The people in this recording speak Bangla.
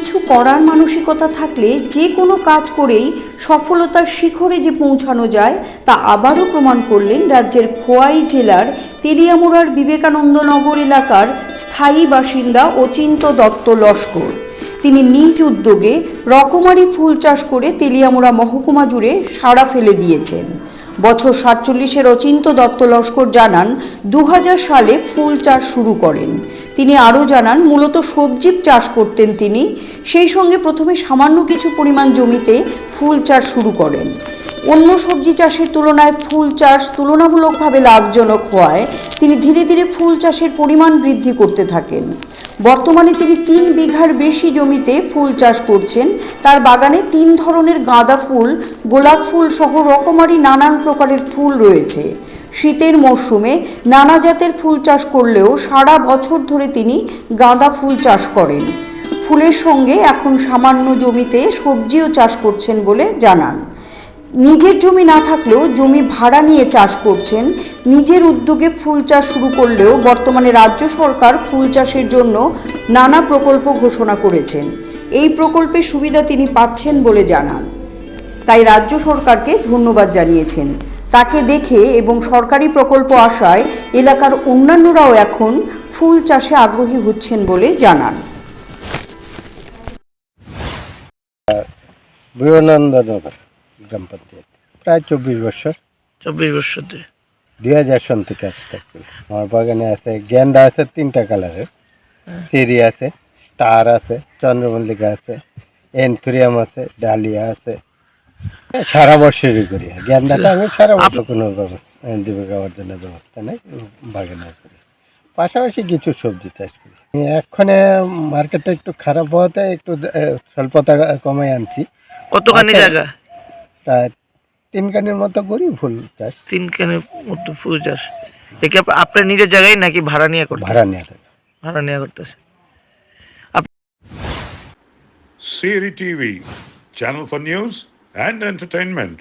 কিছু করার মানসিকতা থাকলে যে কোনো কাজ করেই সফলতার শিখরে যে পৌঁছানো যায় তা আবারও প্রমাণ করলেন রাজ্যের খোয়াই জেলার তেলিয়ামুড়ার বিবেকানন্দনগর এলাকার স্থায়ী বাসিন্দা অচিন্ত দত্ত লস্কর। তিনি নিজ উদ্যোগে রকমারি ফুল চাষ করে তেলিয়ামুড়া মহকুমা জুড়ে সাড়া ফেলে দিয়েছেন। বছর 47-এর অচিন্ত দত্ত লস্কর জানান 2000 সালে ফুল চাষ শুরু করেন। তিনি আরও জানান মূলত সবজি চাষ করতেন তিনি, সেই সঙ্গে প্রথমে সামান্য কিছু পরিমাণ জমিতে ফুল চাষ শুরু করেন। অন্য সবজি চাষের তুলনায় ফুল চাষ তুলনামূলকভাবে লাভজনক হওয়ায় তিনি ধীরে ধীরে ফুল চাষের পরিমাণ বৃদ্ধি করতে থাকেন। বর্তমানে তিনি 3 বিঘার বেশি জমিতে ফুল চাষ করছেন। তার বাগানে 3 ধরনের গাঁদা ফুল, গোলাপ ফুল সহ রকমারি নানান প্রকারের ফুল রয়েছে। শীতের মরশুমে নানা জাতের ফুল চাষ করলেও সারা বছর ধরে তিনি গাঁদা ফুল চাষ করেন। ফুলের সঙ্গে এখন সামান্য জমিতে সবজিও চাষ করছেন বলে জানান। নিজের জমি না থাকলেও জমি ভাড়া নিয়ে চাষ করছেন। নিজের উদ্যোগে ফুল চাষ শুরু করলেও বর্তমানে রাজ্য সরকার ফুল চাষের জন্য নানা প্রকল্প ঘোষণা করেছেন। এই প্রকল্পের সুবিধা তিনি পাচ্ছেন বলে জানান। তাই রাজ্য সরকারকে ধন্যবাদ জানিয়েছেন। তাকে দেখে এবং সরকারি প্রকল্প আসায় এলাকার অন্যান্যরাও এখন ফুল চাষে আগ্রহী হচ্ছেন বলে জানান। বিবেকানন্দনগর গ্রাম পঞ্চায়েত প্রায় 24 বছর। 24 বছর ধরে 2000 সন থেকে স্টার্ট করি। আমার বাগানে আছে গেন্দা আছে 3টা কালারের, চেরি আছে, স্টার আছে, চন্দ্রমল্লিকা আছে, এনথুরিয়াম আছে, ডালিয়া আছে। সারা বছরই করি। গেন্দাটা আমি সারা বছর কোনো ব্যবস্থা দিবে খাওয়ার জন্য ব্যবস্থা নেই, বাগানে করি। পাশাপাশি কিছু সবজি চাষ করি। এক্ষণে মার্কেটটা একটু খারাপ হওয়াতে একটু স্বল্পতা কমে আনছি। কতখানি জায়গা? প্রায় 3 কানির মতো করি ফুল চাষ। 3 কানের মতো ফুল চাষ। দেখি আপনার নিজের জায়গায় নাকি ভাড়া নিয়ে করতে? ভাড়া নিয়ে থাকে। ভাড়া নিয়ে করতেছে। Siri TV, channel for news and entertainment.